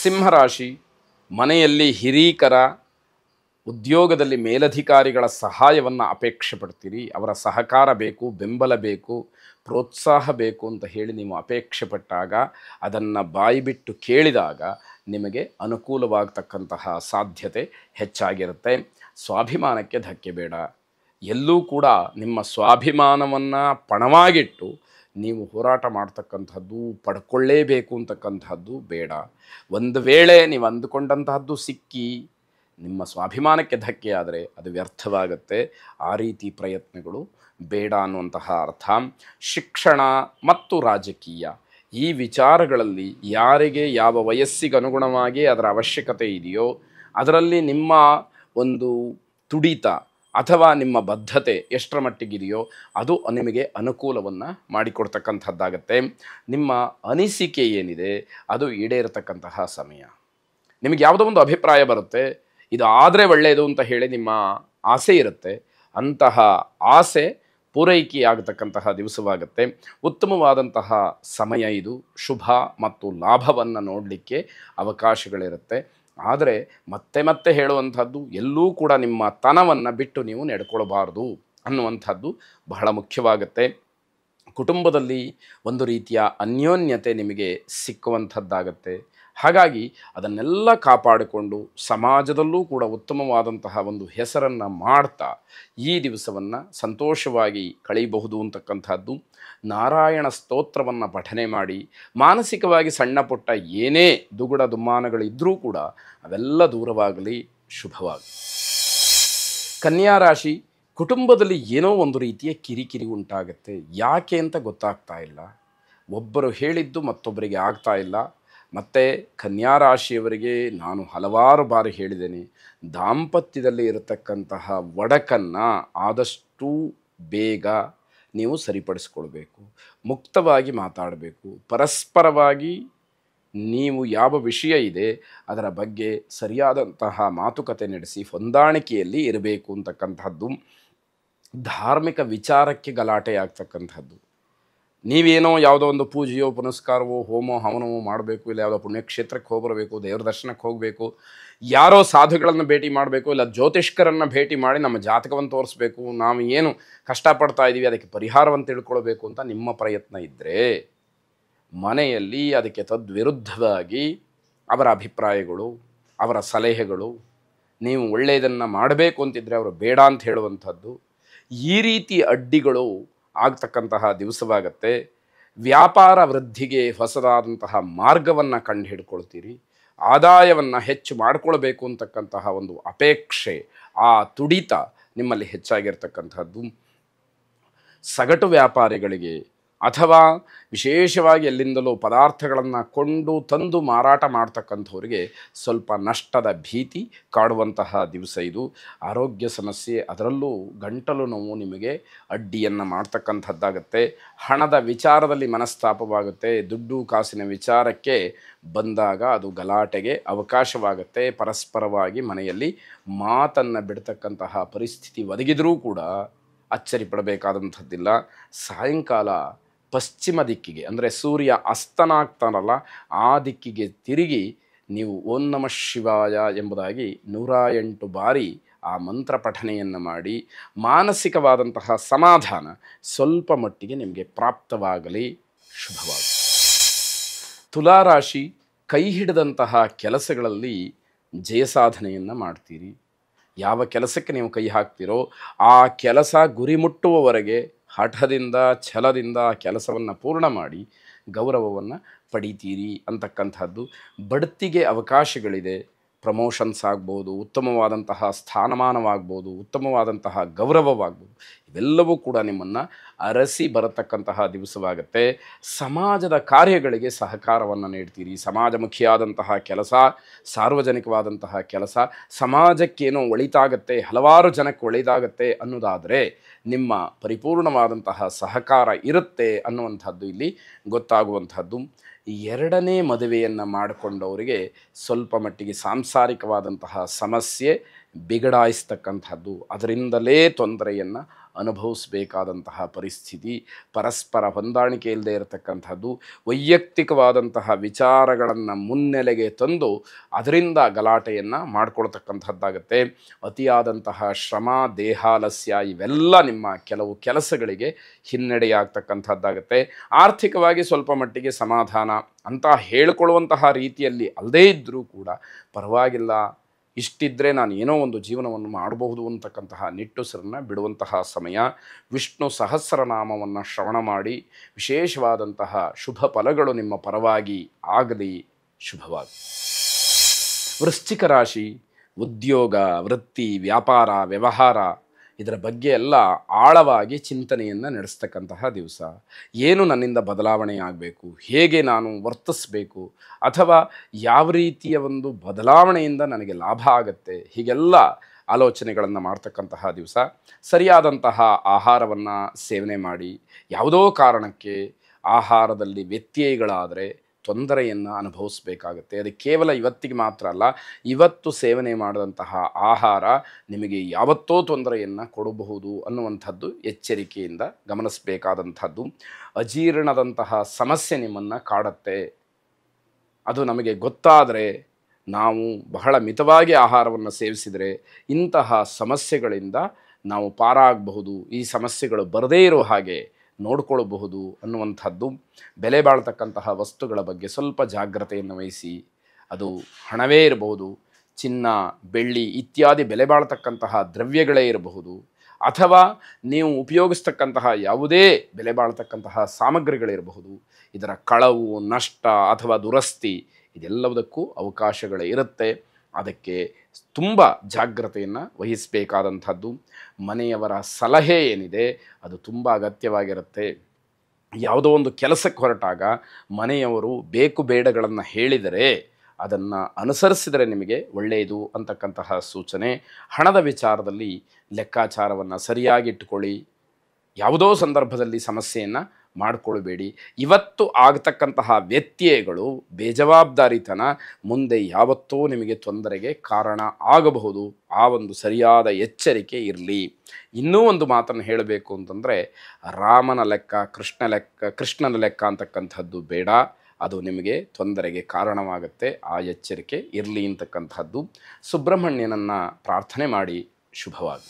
ಸಿಂಹರಾಶಿ, ಮನೆಯಲ್ಲಿ ಹಿರೀಕರ, ಉದ್ಯೋಗದಲ್ಲಿ ಮೇಲಧಿಕಾರಿಗಳ ಸಹಾಯವನ್ನು ಅಪೇಕ್ಷೆ ಪಡ್ತೀರಿ. ಅವರ ಸಹಕಾರ ಬೇಕು, ಬೆಂಬಲ ಬೇಕು, ಪ್ರೋತ್ಸಾಹ ಬೇಕು ಅಂತ ಹೇಳಿ ನೀವು ಅಪೇಕ್ಷೆ ಪಟ್ಟಾಗ, ಅದನ್ನು ಬಾಯಿಬಿಟ್ಟು ಕೇಳಿದಾಗ ನಿಮಗೆ ಅನುಕೂಲವಾಗತಕ್ಕಂತಹ ಸಾಧ್ಯತೆ ಹೆಚ್ಚಾಗಿರುತ್ತೆ. ಸ್ವಾಭಿಮಾನಕ್ಕೆ ಧಕ್ಕೆ ಬೇಡ. ಎಲ್ಲೂ ಕೂಡ ನಿಮ್ಮ ಸ್ವಾಭಿಮಾನವನ್ನು ಪಣವಾಗಿಟ್ಟು ನೀವು ಹೋರಾಟ ಮಾಡ್ತಕ್ಕಂಥದ್ದು, ಪಡ್ಕೊಳ್ಳೇಬೇಕು ಅಂತಕ್ಕಂಥದ್ದು ಬೇಡ. ಒಂದು ವೇಳೆ ನೀವು ಅಂದುಕೊಂಡಂತಹದ್ದು ಸಿಕ್ಕಿ ನಿಮ್ಮ ಸ್ವಾಭಿಮಾನಕ್ಕೆ ಧಕ್ಕೆ ಆದರೆ ಅದು ವ್ಯರ್ಥವಾಗುತ್ತೆ. ಆ ರೀತಿ ಪ್ರಯತ್ನಗಳು ಬೇಡ ಅನ್ನುವಂತಹ ಅರ್ಥ. ಶಿಕ್ಷಣ ಮತ್ತು ರಾಜಕೀಯ ಈ ವಿಚಾರಗಳಲ್ಲಿ ಯಾರಿಗೆ ಯಾವ ವಯಸ್ಸಿಗೆ ಅನುಗುಣವಾಗಿ ಅದರ ಅವಶ್ಯಕತೆ ಇದೆಯೋ ಅದರಲ್ಲಿ ನಿಮ್ಮ ಒಂದು ತುಡಿತ ಅಥವಾ ನಿಮ್ಮ ಬದ್ಧತೆ ಎಷ್ಟರ ಮಟ್ಟಿಗಿದೆಯೋ ಅದು ನಿಮಗೆ ಅನುಕೂಲವನ್ನು ಮಾಡಿಕೊಡ್ತಕ್ಕಂಥದ್ದಾಗತ್ತೆ. ನಿಮ್ಮ ಅನಿಸಿಕೆ ಏನಿದೆ ಅದು ಈಡೇರತಕ್ಕಂತಹ ಸಮಯ. ನಿಮಗೆ ಯಾವುದೋ ಒಂದು ಅಭಿಪ್ರಾಯ ಬರುತ್ತೆ, ಇದು ಆದರೆ ಒಳ್ಳೆಯದು ಅಂತ ಹೇಳಿ ನಿಮ್ಮ ಆಸೆ ಇರುತ್ತೆ. ಅಂತಹ ಆಸೆ ಪೂರೈಕೆಯಾಗತಕ್ಕಂತಹ ದಿವಸವಾಗುತ್ತೆ. ಉತ್ತಮವಾದಂತಹ ಸಮಯ ಇದು. ಶುಭ ಮತ್ತು ಲಾಭವನ್ನು ನೋಡಲಿಕ್ಕೆ ಅವಕಾಶಗಳಿರುತ್ತೆ. ಆದರೆ ಮತ್ತೆ ಮತ್ತೆ ಹೇಳುವಂಥದ್ದು, ಎಲ್ಲೂ ಕೂಡ ನಿಮ್ಮ ತನವನ್ನು ಬಿಟ್ಟು ನೀವು ನಡ್ಕೊಳ್ಬಾರ್ದು ಅನ್ನುವಂಥದ್ದು ಬಹಳ ಮುಖ್ಯವಾಗುತ್ತೆ. ಕುಟುಂಬದಲ್ಲಿ ಒಂದು ರೀತಿಯ ಅನ್ಯೋನ್ಯತೆ ನಿಮಗೆ ಸಿಕ್ಕುವಂಥದ್ದಾಗತ್ತೆ. ಹಾಗಾಗಿ ಅದನ್ನೆಲ್ಲ ಕಾಪಾಡಿಕೊಂಡು ಸಮಾಜದಲ್ಲೂ ಕೂಡ ಉತ್ತಮವಾದಂತಹ ಒಂದು ಹೆಸರನ್ನು ಮಾಡ್ತಾ ಈ ದಿವಸವನ್ನು ಸಂತೋಷವಾಗಿ ಕಳೆಯಬಹುದು ಅಂತಕ್ಕಂಥದ್ದು. ನಾರಾಯಣ ಸ್ತೋತ್ರವನ್ನು ಪಠನೆ ಮಾಡಿ ಮಾನಸಿಕವಾಗಿ ಸಣ್ಣ ಪುಟ್ಟ ಏನೇ ದುಗುಡ ದುಮ್ಮಾನಗಳಿದ್ದರೂ ಕೂಡ ಅವೆಲ್ಲ ದೂರವಾಗಲಿ, ಶುಭವಾಗಿ. ಕನ್ಯಾ ರಾಶಿ, ಕುಟುಂಬದಲ್ಲಿ ಏನೋ ಒಂದು ರೀತಿಯ ಕಿರಿಕಿರಿ ಉಂಟಾಗುತ್ತೆ. ಯಾಕೆ ಅಂತ ಗೊತ್ತಾಗ್ತಾ ಇಲ್ಲ. ಒಬ್ಬರು ಹೇಳಿದ್ದು ಮತ್ತೊಬ್ಬರಿಗೆ ಆಗ್ತಾ ಇಲ್ಲ. ಮತ್ತು ಕನ್ಯಾ ರಾಶಿಯವರಿಗೆ ನಾನು ಹಲವಾರು ಬಾರಿ ಹೇಳಿದ್ದೇನೆ, ದಾಂಪತ್ಯದಲ್ಲಿ ಇರತಕ್ಕಂತಹ ಒಡಕನ್ನು ಆದಷ್ಟು ಬೇಗ ನೀವು ಸರಿಪಡಿಸ್ಕೊಳ್ಬೇಕು. ಮುಕ್ತವಾಗಿ ಮಾತಾಡಬೇಕು. ಪರಸ್ಪರವಾಗಿ ನೀವು ಯಾವ ವಿಷಯ ಇದೆ ಅದರ ಬಗ್ಗೆ ಸರಿಯಾದಂತಹ ಮಾತುಕತೆ ನಡೆಸಿ ಹೊಂದಾಣಿಕೆಯಲ್ಲಿ ಇರಬೇಕು ಅಂತಕ್ಕಂಥದ್ದು. ಧಾರ್ಮಿಕ ವಿಚಾರಕ್ಕೆ ಗಲಾಟೆ ಆಗ್ತಕ್ಕಂಥದ್ದು. ನೀವೇನೋ ಯಾವುದೋ ಒಂದು ಪೂಜೆಯೋ ಪುನಸ್ಕಾರವೋ ಹೋಮೋ ಹವನವೋ ಮಾಡಬೇಕು, ಇಲ್ಲ ಯಾವುದೋ ಪುಣ್ಯಕ್ಷೇತ್ರಕ್ಕೆ ಹೋಗಿಬರಬೇಕು, ದೇವ್ರ ದರ್ಶನಕ್ಕೆ ಹೋಗಬೇಕು, ಯಾರೋ ಸಾಧುಗಳನ್ನು ಭೇಟಿ ಮಾಡಬೇಕು, ಇಲ್ಲ ಜ್ಯೋತಿಷ್ಕರನ್ನು ಭೇಟಿ ಮಾಡಿ ನಮ್ಮ ಜಾತಕವನ್ನು ತೋರಿಸ್ಬೇಕು, ನಾವು ಏನು ಕಷ್ಟಪಡ್ತಾ ಇದ್ದೀವಿ ಅದಕ್ಕೆ ಪರಿಹಾರವನ್ನು ತಿಳ್ಕೊಳ್ಬೇಕು ಅಂತ ನಿಮ್ಮ ಪ್ರಯತ್ನ ಇದ್ದರೆ, ಮನೆಯಲ್ಲಿ ಅದಕ್ಕೆ ತದ್ವಿರುದ್ಧವಾಗಿ ಅವರ ಅಭಿಪ್ರಾಯಗಳು, ಅವರ ಸಲಹೆಗಳು, ನೀವು ಒಳ್ಳೆಯದನ್ನು ಮಾಡಬೇಕು ಅಂತಿದ್ದರೆ ಅವರು ಬೇಡ ಅಂತ ಹೇಳುವಂಥದ್ದು, ಈ ರೀತಿ ಅಡ್ಡಿಗಳು ಆಗ್ತಕ್ಕಂತಹ ದಿವಸವಾಗತ್ತೆ. ವ್ಯಾಪಾರ ವೃದ್ಧಿಗೆ ಹೊಸದಾದಂತಹ ಮಾರ್ಗವನ್ನು ಕಂಡು ಹಿಡ್ಕೊಳ್ತೀರಿ. ಆದಾಯವನ್ನು ಹೆಚ್ಚು ಮಾಡಿಕೊಳ್ಬೇಕು ಅಂತಕ್ಕಂತಹ ಒಂದು ಅಪೇಕ್ಷೆ, ಆ ತುಡಿತ ನಿಮ್ಮಲ್ಲಿ ಹೆಚ್ಚಾಗಿರ್ತಕ್ಕಂಥದ್ದು. ಸಗಟು ವ್ಯಾಪಾರಿಗಳಿಗೆ ಅಥವಾ ವಿಶೇಷವಾಗಿ ಎಲ್ಲಿಂದಲೂ ಪದಾರ್ಥಗಳನ್ನು ಕೊಂಡು ತಂದು ಮಾರಾಟ ಮಾಡ್ತಕ್ಕಂಥವ್ರಿಗೆ ಸ್ವಲ್ಪ ನಷ್ಟದ ಭೀತಿ ಕಾಡುವಂತಹ ದಿವಸ ಇದು. ಆರೋಗ್ಯ ಸಮಸ್ಯೆ, ಅದರಲ್ಲೂ ಗಂಟಲು ನೋವು ನಿಮಗೆ ಅಡ್ಡಿಯನ್ನು ಮಾಡ್ತಕ್ಕಂಥದ್ದಾಗತ್ತೆ. ಹಣದ ವಿಚಾರದಲ್ಲಿ ಮನಸ್ತಾಪವಾಗುತ್ತೆ. ದುಡ್ಡು ಕಾಸಿನ ವಿಚಾರಕ್ಕೆ ಬಂದಾಗ ಅದು ಗಲಾಟೆಗೆ ಅವಕಾಶವಾಗುತ್ತೆ. ಪರಸ್ಪರವಾಗಿ ಮನೆಯಲ್ಲಿ ಮಾತನ್ನು ಬಿಡ್ತಕ್ಕಂತಹ ಪರಿಸ್ಥಿತಿ ಒದಗಿದರೂ ಕೂಡ ಅಚ್ಚರಿ ಪಡಬೇಕಾದಂಥದ್ದಿಲ್ಲ. ಸಾಯಂಕಾಲ ಪಶ್ಚಿಮ ದಿಕ್ಕಿಗೆ, ಅಂದರೆ ಸೂರ್ಯ ಅಸ್ತನಾಗ್ತಾನಲ್ಲ ಆ ದಿಕ್ಕಿಗೆ ತಿರುಗಿ ನೀವು ಓಂ ನಮಃ ಶಿವಾಯ ಎಂಬುದಾಗಿ 108 ಬಾರಿ ಆ ಮಂತ್ರ ಪಠನೆಯನ್ನು ಮಾಡಿ ಮಾನಸಿಕವಾದಂತಹ ಸಮಾಧಾನ ಸ್ವಲ್ಪ ಮಟ್ಟಿಗೆ ನಿಮಗೆ ಪ್ರಾಪ್ತವಾಗಲಿ, ಶುಭವಾಗಿ. ತುಲಾರಾಶಿ, ಕೈ ಹಿಡಿದಂತಹ ಕೆಲಸಗಳಲ್ಲಿ ಜಯಸಾಧನೆಯನ್ನು ಮಾಡ್ತೀರಿ. ಯಾವ ಕೆಲಸಕ್ಕೆ ನೀವು ಕೈ ಹಾಕ್ತೀರೋ ಆ ಕೆಲಸ ಗುರಿ ಮುಟ್ಟುವವರೆಗೆ ಹಠದಿಂದ ಛಲದಿಂದ ಕೆಲಸವನ್ನು ಪೂರ್ಣ ಮಾಡಿ ಗೌರವವನ್ನು ಪಡಿತೀರಿ ಅಂತಕ್ಕಂಥದ್ದು. ಬಡ್ತಿಗೆ ಅವಕಾಶಗಳಿದೆ. ಪ್ರಮೋಷನ್ಸ್ ಆಗ್ಬೋದು, ಉತ್ತಮವಾದಂತಹ ಸ್ಥಾನಮಾನವಾಗ್ಬೋದು, ಉತ್ತಮವಾದಂತಹ ಗೌರವವಾಗ್ಬೋದು, ಇವೆಲ್ಲವೂ ಕೂಡ ನಿಮ್ಮನ್ನು ಅರಸಿ ಬರತಕ್ಕಂತಹ ದಿವಸವಾಗುತ್ತೆ. ಸಮಾಜದ ಕಾರ್ಯಗಳಿಗೆ ಸಹಕಾರವನ್ನು ನೀಡ್ತೀರಿ. ಸಮಾಜಮುಖಿಯಾದಂತಹ ಕೆಲಸ, ಸಾರ್ವಜನಿಕವಾದಂತಹ ಕೆಲಸ, ಸಮಾಜಕ್ಕೇನೋ ಒಳಿತಾಗತ್ತೆ, ಹಲವಾರು ಜನಕ್ಕೆ ಒಳಿತಾಗತ್ತೆ ಅನ್ನೋದಾದರೆ ನಿಮ್ಮ ಪರಿಪೂರ್ಣವಾದಂತಹ ಸಹಕಾರ ಇರುತ್ತೆ ಅನ್ನುವಂಥದ್ದು ಇಲ್ಲಿ ಗೊತ್ತಾಗುವಂಥದ್ದು. ಎರಡನೇ ಮದುವೆಯನ್ನು ಮಾಡಿಕೊಂಡವರಿಗೆ ಸ್ವಲ್ಪ ಮಟ್ಟಿಗೆ ಸಾಂಸಾರಿಕವಾದಂತಹ ಸಮಸ್ಯೆ ಬಿಗಡಾಯಿಸ್ತಕ್ಕಂಥದ್ದು, ಅದರಿಂದಲೇ ತೊಂದರೆಯನ್ನು ಅನುಭವಿಸಬೇಕಾದಂತಹ ಪರಿಸ್ಥಿತಿ, ಪರಸ್ಪರ ಹೊಂದಾಣಿಕೆ ಇಲ್ಲದೆ ಇರತಕ್ಕಂಥದ್ದು, ವೈಯಕ್ತಿಕವಾದಂತಹ ವಿಚಾರಗಳನ್ನು ಮುನ್ನೆಲೆಗೆ ತಂದು ಅದರಿಂದ ಗಲಾಟೆಯನ್ನು ಮಾಡಿಕೊಳ್ತಕ್ಕಂಥದ್ದಾಗತ್ತೆ. ಅತಿಯಾದಂತಹ ಶ್ರಮ, ದೇಹಾಲಸ್ಯ ಇವೆಲ್ಲ ನಿಮ್ಮ ಕೆಲವು ಕೆಲಸಗಳಿಗೆ ಹಿನ್ನಡೆಯಾಗ್ತಕ್ಕಂಥದ್ದಾಗತ್ತೆ. ಆರ್ಥಿಕವಾಗಿ ಸ್ವಲ್ಪ ಮಟ್ಟಿಗೆ ಸಮಾಧಾನ ಅಂತ ಹೇಳಿಕೊಳ್ಳುವಂತಹ ರೀತಿಯಲ್ಲಿ ಅಲ್ಲದೇ ಇದ್ದರೂ ಕೂಡ ಪರವಾಗಿಲ್ಲ, ಇಷ್ಟಿದ್ದರೆ ನಾನು ಏನೋ ಒಂದು ಜೀವನವನ್ನು ಮಾಡಬಹುದು ಅಂತಕ್ಕಂತಹ ನಿಟ್ಟುಸಿರನ್ನು ಬಿಡುವಂತಹ ಸಮಯ. ವಿಷ್ಣು ಸಹಸ್ರನಾಮವನ್ನು ಶ್ರವಣ ಮಾಡಿ, ವಿಶೇಷವಾದಂತಹ ಶುಭ ಫಲಗಳು ನಿಮ್ಮ ಪರವಾಗಿ ಆಗಲಿ. ಶುಭವಾಗಿ. ವೃಶ್ಚಿಕ ರಾಶಿ, ಉದ್ಯೋಗ, ವೃತ್ತಿ, ವ್ಯಾಪಾರ, ವ್ಯವಹಾರ ಇದರ ಬಗ್ಗೆ ಎಲ್ಲ ಆಳವಾಗಿ ಚಿಂತನೆಯನ್ನು ನಡೆಸ್ತಕ್ಕಂತಹ ದಿವಸ. ಏನು ನನ್ನಿಂದ ಬದಲಾವಣೆ ಆಗಬೇಕು, ಹೇಗೆ ನಾನು ವರ್ತಿಸಬೇಕು, ಅಥವಾ ಯಾವ ರೀತಿಯ ಒಂದು ಬದಲಾವಣೆಯಿಂದ ನನಗೆ ಲಾಭ ಆಗುತ್ತೆ, ಹೀಗೆಲ್ಲ ಆಲೋಚನೆಗಳನ್ನು ಮಾಡ್ತಕ್ಕಂತಹ ದಿವಸ. ಸರಿಯಾದಂತಹ ಆಹಾರವನ್ನು ಸೇವನೆ ಮಾಡಿ. ಯಾವುದೋ ಕಾರಣಕ್ಕೆ ಆಹಾರದಲ್ಲಿ ವ್ಯತ್ಯಯಗಳಾದರೆ ತೊಂದರೆಯನ್ನು ಅನುಭವಿಸಬೇಕಾಗತ್ತೆ. ಅದು ಕೇವಲ ಇವತ್ತಿಗೆ ಮಾತ್ರ ಅಲ್ಲ, ಇವತ್ತು ಸೇವನೆ ಮಾಡಿದಂತಹ ಆಹಾರ ನಿಮಗೆ ಯಾವತ್ತೋ ತೊಂದರೆಯನ್ನು ಕೊಡಬಹುದು ಅನ್ನುವಂಥದ್ದು ಎಚ್ಚರಿಕೆಯಿಂದ ಗಮನಿಸಬೇಕಾದಂಥದ್ದು. ಅಜೀರ್ಣದಂತಹ ಸಮಸ್ಯೆ ನಿಮ್ಮನ್ನು ಕಾಡುತ್ತೆ. ಅದು ನಮಗೆ ಗೊತ್ತಾದರೆ ನಾವು ಬಹಳ ಮಿತವಾಗಿ ಆಹಾರವನ್ನು ಸೇವಿಸಿದರೆ ಇಂತಹ ಸಮಸ್ಯೆಗಳಿಂದ ನಾವು ಪಾರಾಗಬಹುದು, ಈ ಸಮಸ್ಯೆಗಳು ಬರದೇ ಇರೋ ಹಾಗೆ ನೋಡಿಕೊಳ್ಳಬಹುದು ಅನ್ನುವಂಥದ್ದು. ಬೆಲೆ ಬಾಳ್ತಕ್ಕಂತಹ ವಸ್ತುಗಳ ಬಗ್ಗೆ ಸ್ವಲ್ಪ ಜಾಗ್ರತೆಯನ್ನು ವಹಿಸಿ. ಅದು ಹಣವೇ ಇರಬಹುದು, ಚಿನ್ನ, ಬೆಳ್ಳಿ ಇತ್ಯಾದಿ ಬೆಲೆ ಬಾಳ್ತಕ್ಕಂತಹ ದ್ರವ್ಯಗಳೇ ಇರಬಹುದು, ಅಥವಾ ನೀವು ಉಪಯೋಗಿಸ್ತಕ್ಕಂತಹ ಯಾವುದೇ ಬೆಲೆ ಬಾಳ್ತಕ್ಕಂತಹ ಸಾಮಗ್ರಿಗಳಿರಬಹುದು. ಇದರ ಕಳವು, ನಷ್ಟ ಅಥವಾ ದುರಸ್ತಿ ಇದೆಲ್ಲದಕ್ಕೂ ಅವಕಾಶಗಳೇ ಇರುತ್ತೆ. ಅದಕ್ಕೆ ತುಂಬ ಜಾಗ್ರತೆಯನ್ನು ವಹಿಸಬೇಕಾದಂಥದ್ದು. ಮನೆಯವರ ಸಲಹೆ ಏನಿದೆ ಅದು ತುಂಬ ಅಗತ್ಯವಾಗಿರುತ್ತೆ. ಯಾವುದೋ ಒಂದು ಕೆಲಸಕ್ಕೆ ಹೊರಟಾಗ ಮನೆಯವರು ಬೇಕು ಬೇಡಗಳನ್ನು ಹೇಳಿದರೆ ಅದನ್ನು ಅನುಸರಿಸಿದರೆ ನಿಮಗೆ ಒಳ್ಳೆಯದು ಅಂತಕ್ಕಂತಹ ಸೂಚನೆ. ಹಣದ ವಿಚಾರದಲ್ಲಿ ಲೆಕ್ಕಾಚಾರವನ್ನು ಸರಿಯಾಗಿ ಇಟ್ಟುಕೊಳ್ಳಿ. ಯಾವುದೋ ಸಂದರ್ಭದಲ್ಲಿ ಸಮಸ್ಯೆಯನ್ನು ಮಾಡಿಕೊಳ್ಬೇಡಿ. ಇವತ್ತು ಆಗತಕ್ಕಂತಹ ವ್ಯತ್ಯಯಗಳು, ಬೇಜವಾಬ್ದಾರಿತನ ಮುಂದೆ ಯಾವತ್ತೋ ನಿಮಗೆ ತೊಂದರೆಗೆ ಕಾರಣ ಆಗಬಹುದು. ಆ ಒಂದು ಸರಿಯಾದ ಎಚ್ಚರಿಕೆ ಇರಲಿ. ಇನ್ನೂ ಒಂದು ಮಾತನ್ನು ಹೇಳಬೇಕು ಅಂತಂದರೆ, ರಾಮನ ಲೆಕ್ಕ, ಕೃಷ್ಣನ ಲೆಕ್ಕ ಅಂತಕ್ಕಂಥದ್ದು ಬೇಡ. ಅದು ನಿಮಗೆ ತೊಂದರೆಗೆ ಕಾರಣವಾಗುತ್ತೆ. ಆ ಎಚ್ಚರಿಕೆ ಇರಲಿ ಅಂತಕ್ಕಂಥದ್ದು. ಸುಬ್ರಹ್ಮಣ್ಯನನ್ನು ಪ್ರಾರ್ಥನೆ ಮಾಡಿ. ಶುಭವಾಗಿ.